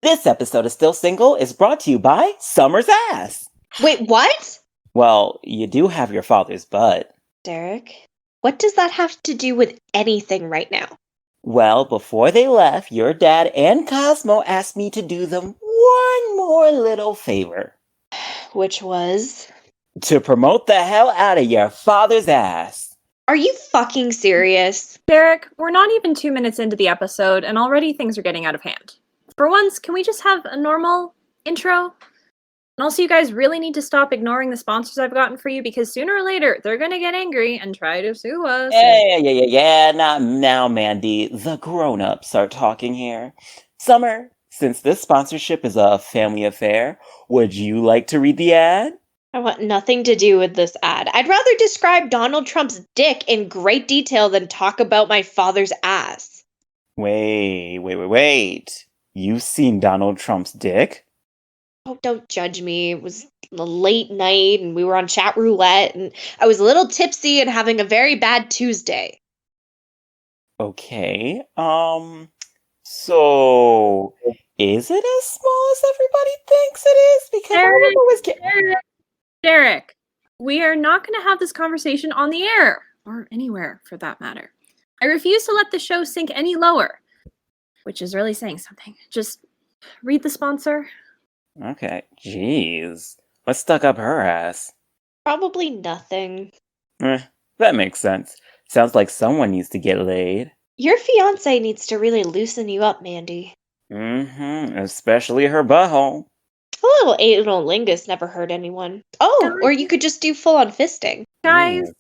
This episode of Still Single is brought to you by Summer's Ass. Wait, what? Well, you do have your father's butt. Derek, what does that have to do with anything right now? Well, before they left, your dad and Cosmo asked me to do them one more little favor. Which was? To promote the hell out of your father's ass. Are you fucking serious? Derek, we're not even 2 minutes into the episode, and already things are getting out of hand. For once, can we just have a normal intro? And also, you guys really need to stop ignoring the sponsors I've gotten for you, because sooner or later, they're gonna get angry and try to sue us. Yeah, not now, Mandy. The grown-ups are talking here. Summer, since this sponsorship is a family affair, would you like to read the ad? I want nothing to do with this ad. I'd rather describe Donald Trump's dick in great detail than talk about my father's ass. Wait. You've seen Donald Trump's dick? Oh, don't judge me. It was a late night and we were on chat roulette and I was a little tipsy and having a very bad Tuesday. Okay, so is it as small as everybody thinks it is? Because I remember it was Derek, we are not going to have this conversation on the air, or anywhere for that matter. I refuse to let the show sink any lower, which is really saying something. Just read the sponsor. Okay, jeez. What stuck up her ass? Probably nothing. That makes sense. Sounds like someone needs to get laid. Your fiancé needs to really loosen you up, Mandy. Especially her butthole. A little analingus never hurt anyone. Oh, or you could just do full-on fisting. Guys,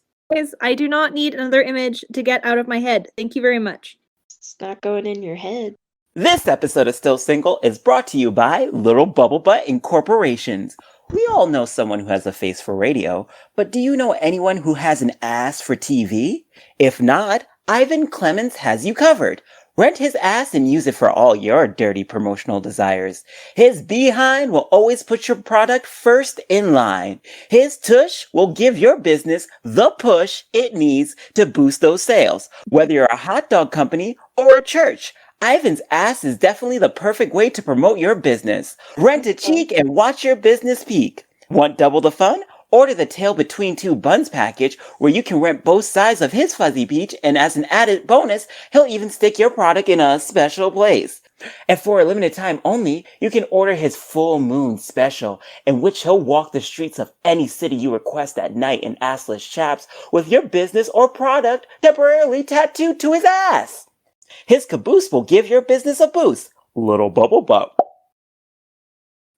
I do not need another image to get out of my head. Thank you very much. It's not going in your head. This episode of Still Single is brought to you by Little Bubble Butt Incorporations. We all know someone who has a face for radio, but do you know anyone who has an ass for TV? If not, Ivan Clemens has you covered. Rent his ass and use it for all your dirty promotional desires. His behind will always put your product first in line. His tush will give your business the push it needs to boost those sales. Whether you're a hot dog company or a church, Ivan's ass is definitely the perfect way to promote your business. Rent a cheek and watch your business peak. Want double the fun? Order the tail between two buns package where you can rent both sides of his fuzzy peach, and as an added bonus, he'll even stick your product in a special place. And for a limited time only, you can order his full moon special, in which he'll walk the streets of any city you request at night in assless chaps with your business or product temporarily tattooed to his ass. His caboose will give your business a boost. Little bubble butt.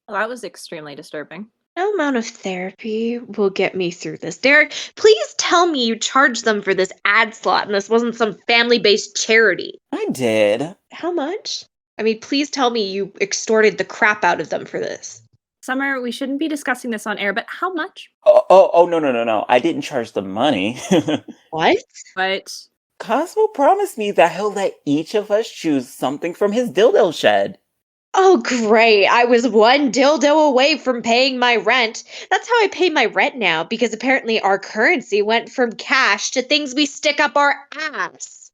Well, that was extremely disturbing. No amount of therapy will get me through this. Derek, please tell me you charged them for this ad slot and this wasn't some family-based charity. I did. How much? I mean, please tell me you extorted the crap out of them for this. Summer, we shouldn't be discussing this on air, but how much? No. I didn't charge the money. What? But Cosmo promised me that he'll let each of us choose something from his dildo shed. Oh, great. I was one dildo away from paying my rent. That's how I pay my rent now, because apparently our currency went from cash to things we stick up our ass.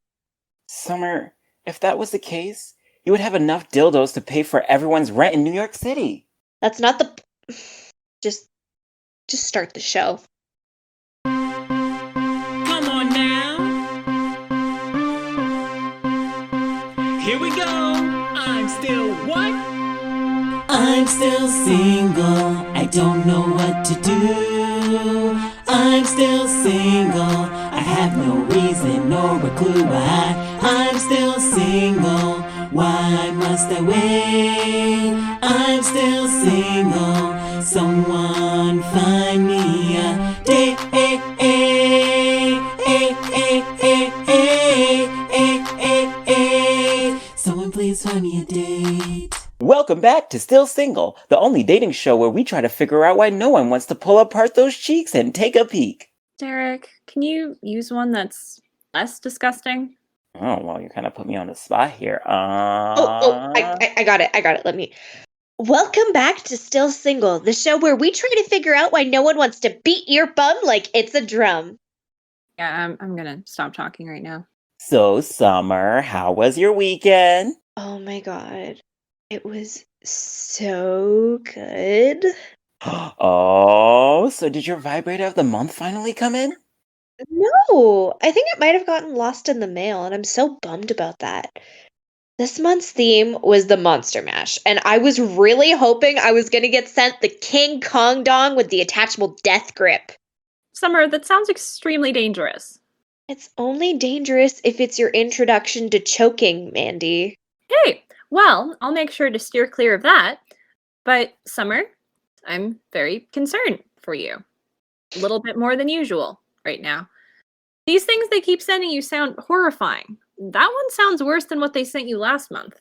Summer, if that was the case, you would have enough dildos to pay for everyone's rent in New York City. That's not the... Just start the show. Come on now. Here we go. I'm still what? I'm still single. I don't know what to do. I'm still single. I have no reason nor a clue why. I'm still single. Why must I wait? I'm still single. Someone find me a date. Someone please find me a date. Welcome back to Still Single, the only dating show where we try to figure out why no one wants to pull apart those cheeks and take a peek. Derek, can you use one that's less disgusting? Oh, well, you kind of put me on the spot here. I got it. Let me... Welcome back to Still Single, the show where we try to figure out why no one wants to beat your bum like it's a drum. Yeah, I'm gonna stop talking right now. So, Summer, how was your weekend? Oh my god. It was so good. Oh, so did your vibrator of the month finally come in? No, I think it might have gotten lost in the mail, and I'm so bummed about that. This month's theme was the Monster Mash, and I was really hoping I was going to get sent the King Kong dong with the attachable death grip. Summer, that sounds extremely dangerous. It's only dangerous if it's your introduction to choking, Mandy. Hey, well, I'll make sure to steer clear of that. But, Summer, I'm very concerned for you. A little bit more than usual right now. These things they keep sending you sound horrifying. That one sounds worse than what they sent you last month.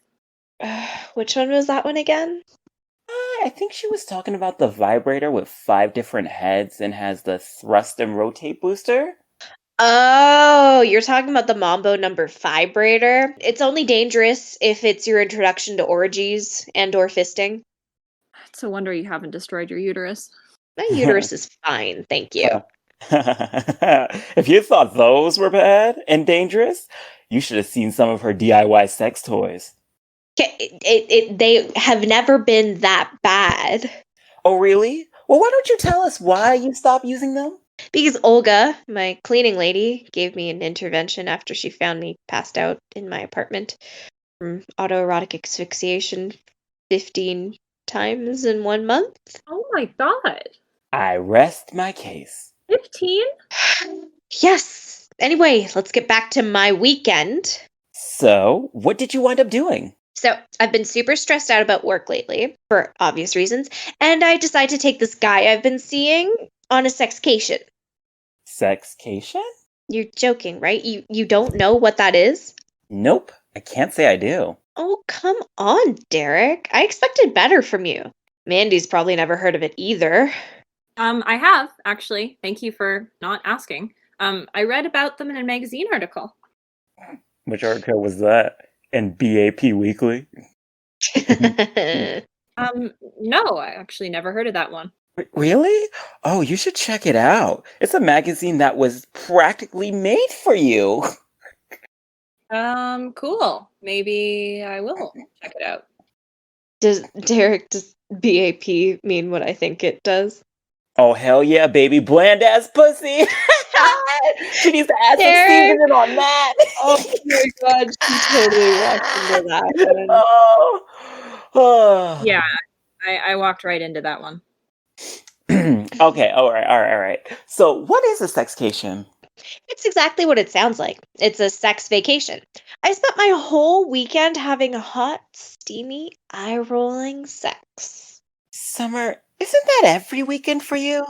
Which one was that one again? I think she was talking about the vibrator with 5 different heads and has the thrust and rotate booster. Oh, you're talking about the Mambo number vibrator. It's only dangerous if it's your introduction to orgies and or fisting. It's a wonder you haven't destroyed your uterus. My uterus is fine, thank you. If you thought those were bad and dangerous, you should have seen some of her DIY sex toys. They have never been that bad. Oh, really? Well, why don't you tell us why you stopped using them? Because Olga, my cleaning lady, gave me an intervention after she found me passed out in my apartment from autoerotic asphyxiation 15 times in 1 month. Oh my god. I rest my case. 15? Yes. Anyway, let's get back to my weekend. So, what did you wind up doing? So, I've been super stressed out about work lately, for obvious reasons, and I decided to take this guy I've been seeing on a sexcation. Sexcation? You're joking, right? You don't know what that is? Nope, I can't say I do. Oh, come on, Derek. I expected better from you. Mandy's probably never heard of it either. I have, actually. Thank you for not asking. I read about them in a magazine article. Which article was that? In BAP Weekly? No, I actually never heard of that one. Really? Oh, you should check it out. It's a magazine that was practically made for you. Cool. Maybe I will check it out. Does BAP mean what I think it does? Oh, hell yeah, baby. Bland ass pussy. She needs to add some Derek. seasoning on that. Oh my god, she totally walked into that one. Oh. Yeah, I walked right into that one. Okay, all right. So, what is a sexcation? It's exactly what it sounds like. It's a sex vacation. I spent my whole weekend having hot, steamy, eye-rolling sex. Summer, isn't that every weekend for you?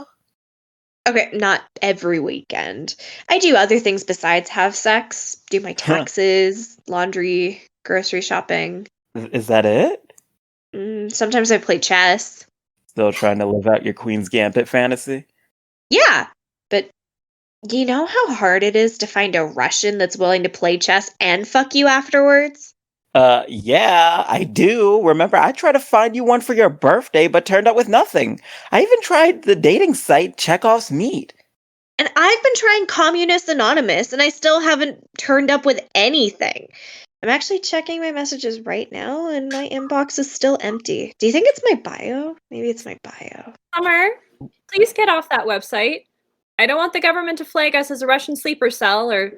Okay, not every weekend. I do other things besides have sex. Do my taxes, laundry, grocery shopping. Is that it? Sometimes I play chess. Still trying to live out your Queen's Gambit fantasy? Yeah, but do you know how hard it is to find a Russian that's willing to play chess and fuck you afterwards? Yeah, I do. Remember, I tried to find you one for your birthday, but turned up with nothing. I even tried the dating site Chekhov's Meet. And I've been trying Communist Anonymous, and I still haven't turned up with anything. I'm actually checking my messages right now, and my inbox is still empty. Do you think it's my bio? Maybe it's my bio. Summer, please get off that website. I don't want the government to flag us as a Russian sleeper cell or,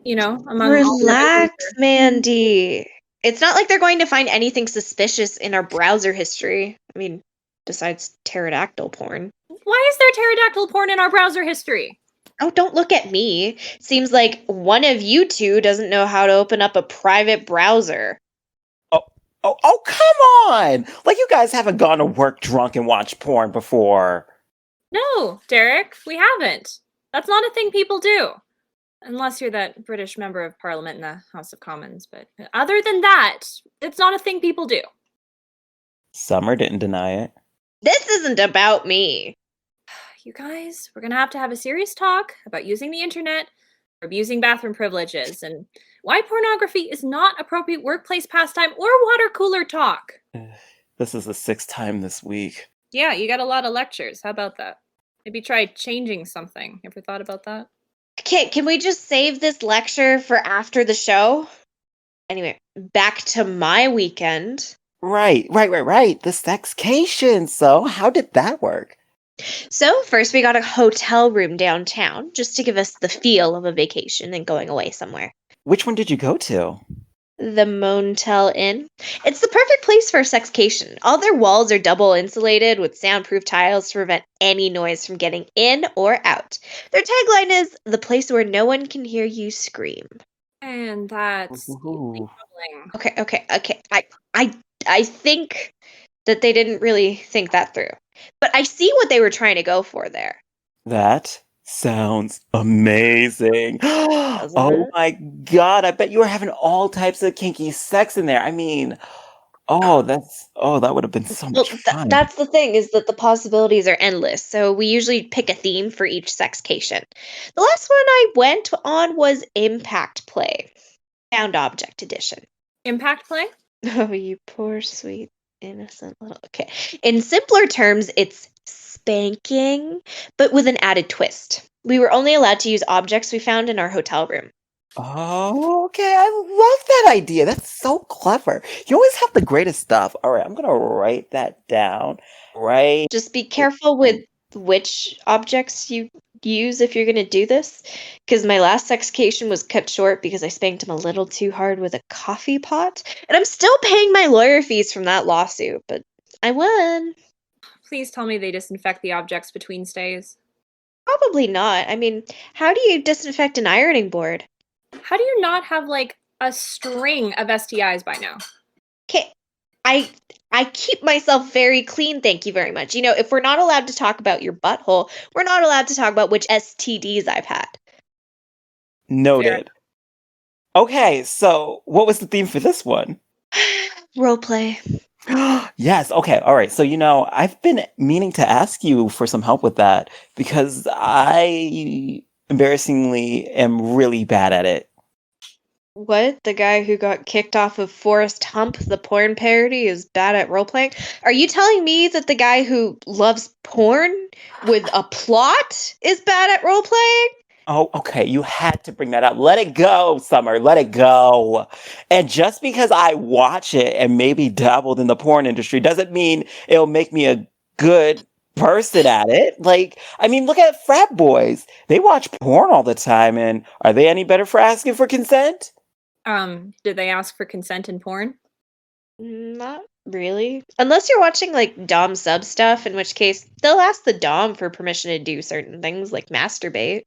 among all the Relax, others. Mandy. It's not like they're going to find anything suspicious in our browser history. I mean, besides pterodactyl porn. Why is there pterodactyl porn in our browser history? Oh, don't look at me. Seems like one of you two doesn't know how to open up a private browser. Oh, come on! Like you guys haven't gone to work drunk and watched porn before. No, Derek, we haven't. That's not a thing people do. Unless you're that British member of Parliament in the House of Commons. But other than that, it's not a thing people do. Summer didn't deny it. This isn't about me. You guys, we're going to have a serious talk about using the internet, abusing bathroom privileges, and why pornography is not appropriate workplace pastime or water cooler talk. This is the 6th time this week. Yeah, you got a lot of lectures. How about that? Maybe try changing something. Ever thought about that? Okay, can we just save this lecture for after the show? Anyway, back to my weekend. Right. The sexcation. So, how did that work? So, first we got a hotel room downtown just to give us the feel of a vacation and going away somewhere. Which one did you go to? The Montel Inn. It's the perfect place for a sexcation. All their walls are double insulated with soundproof tiles to prevent any noise from getting in or out. Their tagline is the place where no one can hear you scream. And that's Ooh. troubling. Okay. I think that they didn't really think that through. But I see what they were trying to go for there. That sounds amazing. Doesn't Oh it? my god, I bet you were having all types of kinky sex in there. I mean, that would have been so Well, much fun. that's the thing is that the possibilities are endless. So we usually pick a theme for each sexcation. The last one I went on was Impact Play, Found Object Edition. Impact play? Oh, you poor, sweet, innocent little. Okay. In simpler terms, it's spanking, but with an added twist. We were only allowed to use objects we found in our hotel room. Oh, okay. I love that idea. That's so clever. You always have the greatest stuff. All right, I'm gonna write that down. Right. Just be careful with which objects you use if you're going to do this. Because my last sexcation was cut short because I spanked him a little too hard with a coffee pot. And I'm still paying my lawyer fees from that lawsuit, but I won. Please tell me they disinfect the objects between stays. Probably not. I mean, how do you disinfect an ironing board? How do you not have like a string of STIs by now? Okay, I keep myself very clean, thank you very much. You know, if we're not allowed to talk about your butthole, we're not allowed to talk about which STDs I've had. Noted. Okay, so what was the theme for this one? Roleplay. Yes, okay, all right. So, I've been meaning to ask you for some help with that because I embarrassingly am really bad at it. What? The guy who got kicked off of Forrest Hump, the porn parody, is bad at role playing? Are you telling me that the guy who loves porn with a plot is bad at role playing? Oh, okay, you had to bring that up. Let it go, Summer, let it go. And just because I watch it and maybe dabbled in the porn industry doesn't mean it'll make me a good person at it. Like, I mean, look at frat boys. They watch porn all the time, and are they any better for asking for consent? Did they ask for consent in porn? Not really. Unless you're watching like Dom sub stuff, in which case they'll ask the Dom for permission to do certain things like masturbate.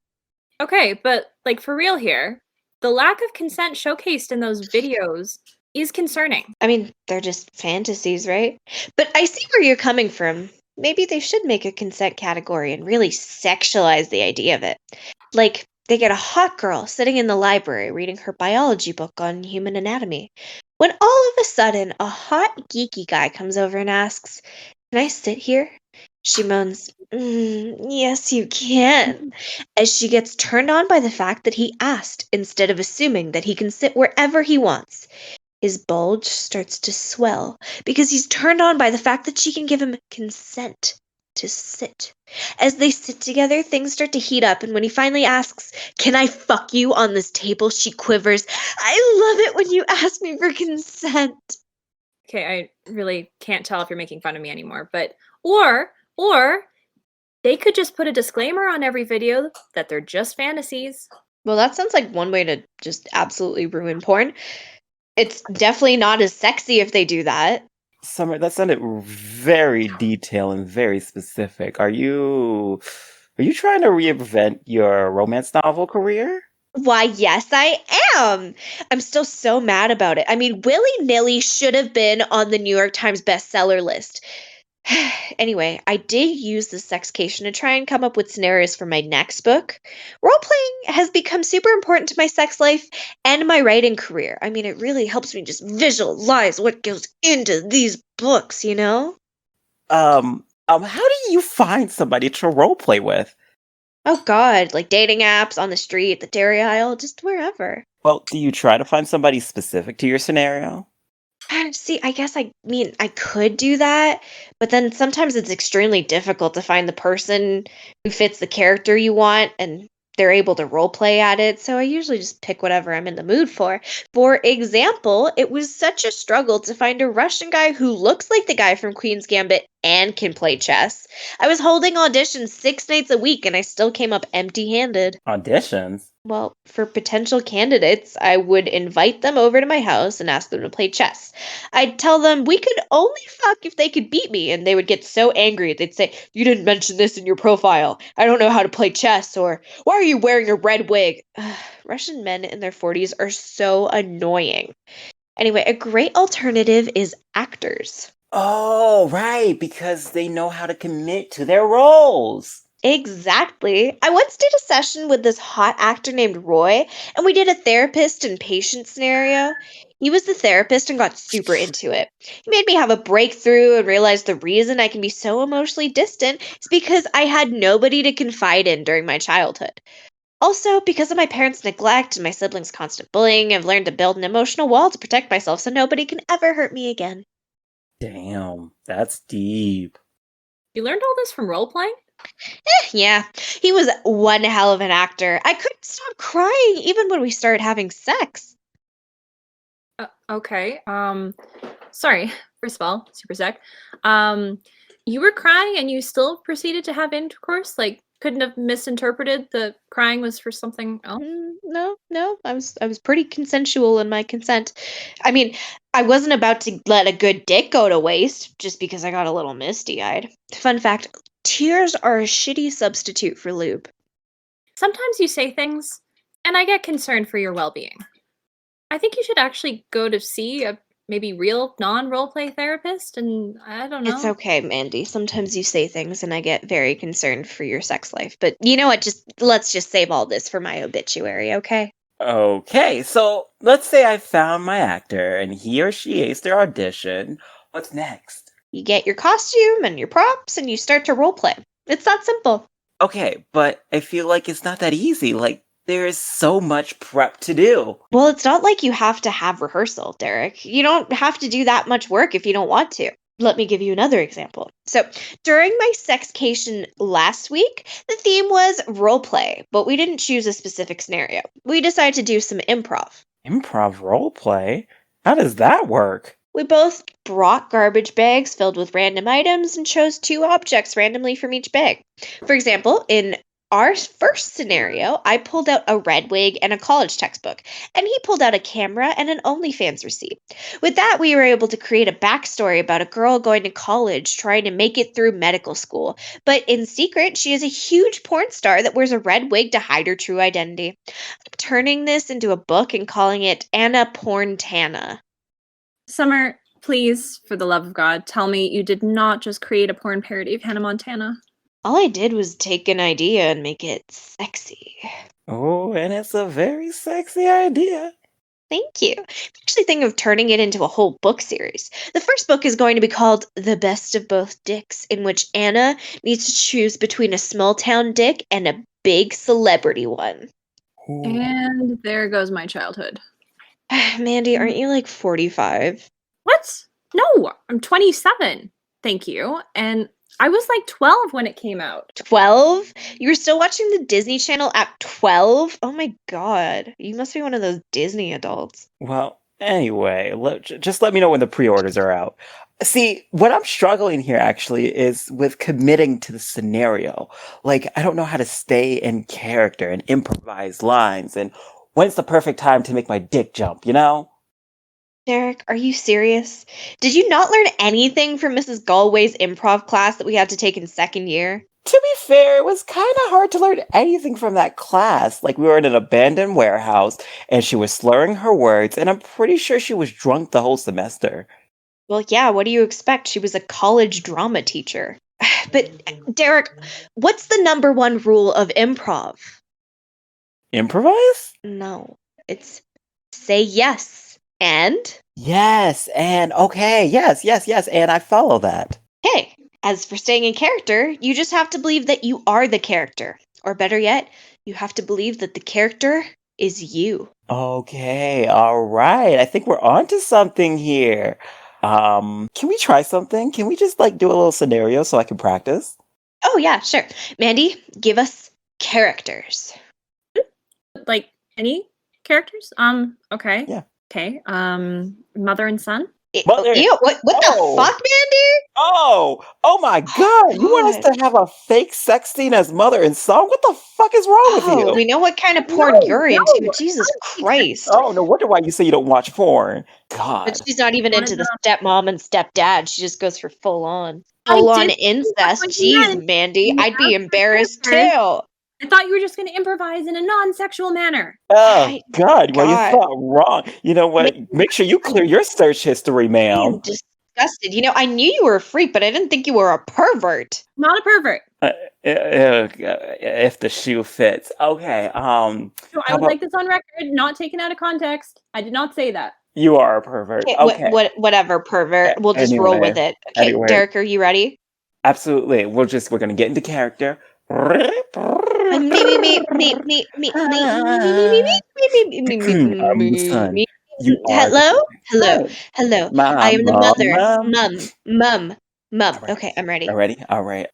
Okay, but like for real here, the lack of consent showcased in those videos is concerning. I mean, they're just fantasies, right? But I see where you're coming from. Maybe they should make a consent category and really sexualize the idea of it. Like, they get a hot girl sitting in the library reading her biology book on human anatomy. When all of a sudden, a hot, geeky guy comes over and asks, "Can I sit here?" She moans, "Yes, you can," as she gets turned on by the fact that he asked instead of assuming that he can sit wherever he wants. His bulge starts to swell because he's turned on by the fact that she can give him consent to sit. As they sit together, things start to heat up, and when he finally asks, "Can I fuck you on this table?" she quivers. "I love it when you ask me for consent." Okay, I really can't tell if you're making fun of me anymore, but or they could just put a disclaimer on every video that they're just fantasies. Well, that sounds like one way to just absolutely ruin porn. It's definitely not as sexy if they do that. Summer, that sounded very detailed and very specific. Are you trying to reinvent your romance novel career? Why, yes, I am. I'm still so mad about it. I mean, Willy Nilly should have been on the New York Times bestseller list. Anyway, I did use the sexcation to try and come up with scenarios for my next book. Role playing has become super important to my sex life and my writing career. I mean, it really helps me just visualize what goes into these books, you know? How do you find somebody to role play with? Oh, God, like dating apps, on the street, the dairy aisle, just wherever. Well, do you try to find somebody specific to your scenario? See, I guess I mean I could do that, but then sometimes it's extremely difficult to find the person who fits the character you want, and they're able to role play at it, so I usually just pick whatever I'm in the mood for. For example, it was such a struggle to find a Russian guy who looks like the guy from Queen's Gambit and can play chess. I was holding auditions 6 nights a week and I still came up empty handed. Auditions? Well, for potential candidates, I would invite them over to my house and ask them to play chess. I'd tell them we could only fuck if they could beat me, and they would get so angry. They'd say, "You didn't mention this in your profile. I don't know how to play chess," or "Why are you wearing a red wig?" Russian men in their 40s are so annoying. Anyway, a great alternative is actors. Oh, right, because they know how to commit to their roles. Exactly. I once did a session with this hot actor named Roy, and we did a therapist and patient scenario. He was the therapist and got super into it. He made me have a breakthrough and realize the reason I can be so emotionally distant is because I had nobody to confide in during my childhood. Also, because of my parents' neglect and my siblings' constant bullying, I've learned to build an emotional wall to protect myself so nobody can ever hurt me again. Damn, that's deep. You learned all this from role playing? Yeah, he was one hell of an actor. I couldn't stop crying even when we started having sex. Okay. Sorry. First of all, super sec. You were crying and you still proceeded to have intercourse? Like, couldn't have misinterpreted the crying was for something else? No, I was pretty consensual in my consent. I mean, I wasn't about to let a good dick go to waste just because I got a little misty-eyed. Fun fact, tears are a shitty substitute for lube. Sometimes you say things, and I get concerned for your well-being. I think you should actually go to see a maybe real non-roleplay therapist, and I don't It's know. okay, Mandy. Sometimes you say things and I get very concerned for your sex life. But you know what? Let's just save all this for my obituary, okay? Okay, so let's say I found my actor and he or she aced their audition. What's next? You get your costume and your props and you start to roleplay. It's that simple. Okay, but I feel like it's not that easy. Like, there is so much prep to do. Well, it's not like you have to have rehearsal, Derek. You don't have to do that much work if you don't want to. Let me give you another example. So, during my sexcation last week, the theme was roleplay, but we didn't choose a specific scenario. We decided to do some improv. Improv roleplay? How does that work? We both brought garbage bags filled with random items and chose two objects randomly from each bag. For example, in our first scenario, I pulled out a red wig and a college textbook, and he pulled out a camera and an OnlyFans receipt. With that, we were able to create a backstory about a girl going to college trying to make it through medical school. But in secret, she is a huge porn star that wears a red wig to hide her true identity. I'm turning this into a book and calling it Anna Porn Tana. Summer, please, for the love of God, tell me you did not just create a porn parody of Hannah Montana. All I did was take an idea and make it sexy. Oh, and it's a very sexy idea. Thank you. I'm actually thinking of turning it into a whole book series. The first book is going to be called The Best of Both Dicks, in which Anna needs to choose between a small town dick and a big celebrity one. Ooh. And there goes my childhood. Mandy, aren't you like 45? What? No, I'm 27. Thank you. And I was like 12 when it came out. 12? You were still watching the Disney Channel at 12? Oh my god. You must be one of those Disney adults. Well, anyway, just let me know when the pre-orders are out. See, what I'm struggling here actually is with committing to the scenario. Like, I don't know how to stay in character and improvise lines, and when's the perfect time to make my dick jump, you know? Derek, are you serious? Did you not learn anything from Mrs. Galway's improv class that we had to take in second year? To be fair, it was kind of hard to learn anything from that class. Like, we were in an abandoned warehouse, and she was slurring her words, and I'm pretty sure she was drunk the whole semester. Well, yeah, what do you expect? She was a college drama teacher. But, Derek, what's the number one rule of improv? Improvise? No, it's say yes. And? Yes, and okay, yes, and I follow that. Hey, as for staying in character, you just have to believe that you are the character. Or better yet, you have to believe that the character is you. Okay, all right. I think we're onto something here. Can we try something? Can we just like do a little scenario so I can practice? Oh, yeah, sure. Mandy, give us characters. like any characters? Okay. Yeah. Okay. Mother and son? Mother- Ew, what Oh. the fuck, Mandy? Oh my God! You want us to have a fake sex scene as mother and son? What the fuck is wrong with you? We know what kind of porn No, you're no. into. Jesus Christ. Oh, no wonder why you say you don't watch porn. God. But she's not even Not into the enough. stepmom and stepdad. She just goes for full on. I Full on did think incest. that's what you Jeez, meant. Mandy. You I'd be asked for embarrassed characters. too. I thought you were just going to improvise in a non-sexual manner. Oh God! Well, you God. thought wrong. You know what? Make sure you clear your search history, I ma'am. am disgusted. I knew you were a freak, but I didn't think you were a pervert. Not a pervert. If the shoe fits. Okay. So How I would about like this on record, not taken out of context. I did not say that. you are a pervert? Okay. Whatever, pervert. We'll just roll with it. Okay, Anyway. Derek, are you ready? Absolutely. We're gonna get into character. I'm the son. You are Hello. Mom, I am the Mom, mother. Mom. Mum. All right. Okay, I'm ready. All right.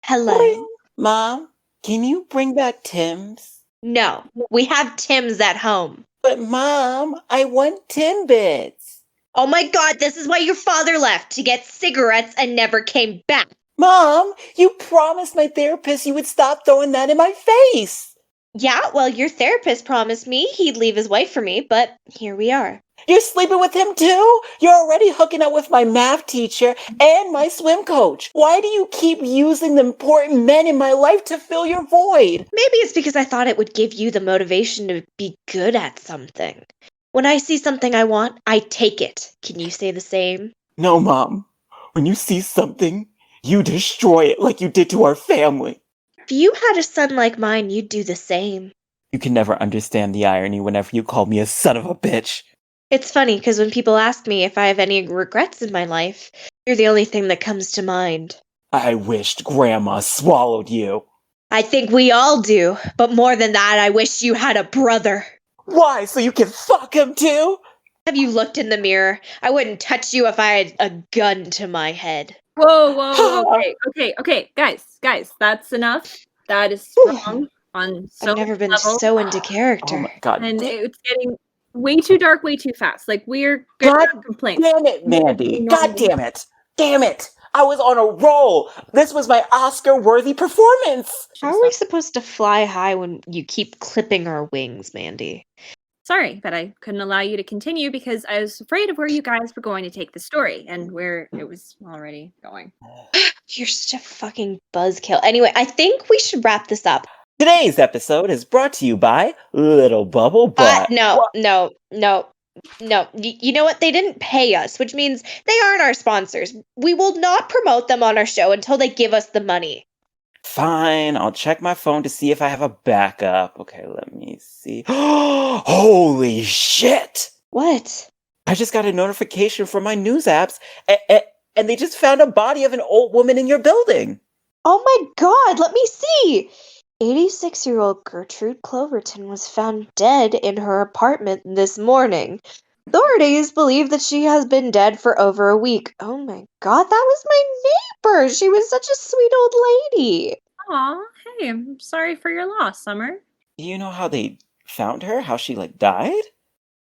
Hello. Mom, can you bring back Tim's? No, we have Tim's at home. But Mom, I want Timbits. Oh my God, this is why your father left, to get cigarettes and never came back. Mom, you promised my therapist you would stop throwing that in my face. Yeah, well, your therapist promised me he'd leave his wife for me, but here we are. You're sleeping with him too? You're already hooking up with my math teacher and my swim coach. Why do you keep using the important men in my life to fill your void? Maybe it's because I thought it would give you the motivation to be good at something. When I see something I want, I take it. Can you say the same? No, Mom. When you see something, you destroy it like you did to our family. If you had a son like mine, you'd do the same. You can never understand the irony whenever you call me a son of a bitch. It's funny because when people ask me if I have any regrets in my life, you're the only thing that comes to mind. I wished Grandma swallowed you. I think we all do, but more than that, I wish you had a brother. Why? So you can fuck him too? Have you looked in the mirror? I wouldn't touch you if I had a gun to my head. Whoa. Okay. Guys, that's enough. That is wrong on so I've never been levels. so into character. Oh my God. And it's getting way too dark, way too fast. Like, we're God gonna have complaints. Damn it, Mandy. God damn it. Damn it. I was on a roll. This was my Oscar-worthy performance. How are we supposed to fly high when you keep clipping our wings, Mandy? Sorry, but I couldn't allow you to continue because I was afraid of where you guys were going to take the story and where it was already going. You're such a fucking buzzkill. Anyway, I think we should wrap this up. Today's episode is brought to you by Little Bubble Butt. No. You know what? They didn't pay us, which means they aren't our sponsors. We will not promote them on our show until they give us the money. Fine, I'll check my phone to see if I have a backup. Okay, let me see. Holy shit! What? I just got a notification from my news apps, and they just found a body of an old woman in your building. Oh my God, let me see. 86-year-old Gertrude Cloverton was found dead in her apartment this morning. Authorities believe that she has been dead for over a week. Oh my God, that was my neighbor. She was such a sweet old lady. Aw, hey, I'm sorry for your loss, Summer. Do you know how they found her? How she, died?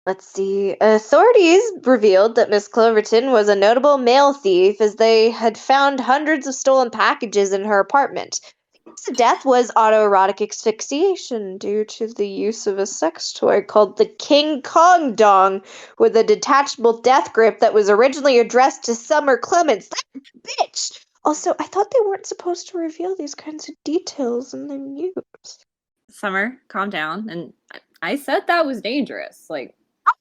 Let's see. Authorities revealed that Miss Cloverton was a notable mail thief as they had found hundreds of stolen packages in her apartment. The death was autoerotic asphyxiation due to the use of a sex toy called the King Kong Dong with a detachable death grip that was originally addressed to Summer Clements. That bitch! Also, I thought they weren't supposed to reveal these kinds of details in the news. Summer, calm down. And I said that was dangerous.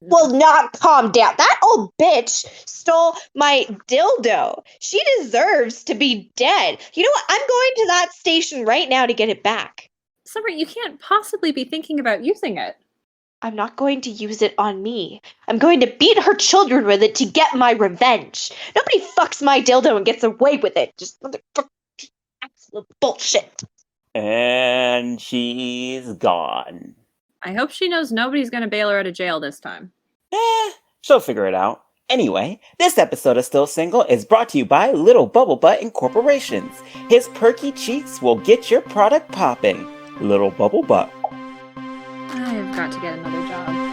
Will not calm down. That old bitch stole my dildo. She deserves to be dead. You know what? I'm going to that station right now to get it back. Summer, you can't possibly be thinking about using it. I'm not going to use it on me. I'm going to beat her children with it to get my revenge. Nobody fucks my dildo and gets away with it. Just motherfucking absolute bullshit. And she's gone. I hope she knows nobody's gonna bail her out of jail this time. She'll figure it out. Anyway, this episode of Still Single is brought to you by Little Bubble Butt Incorporations. His perky cheeks will get your product popping. Little Bubble Butt. have got to get another job.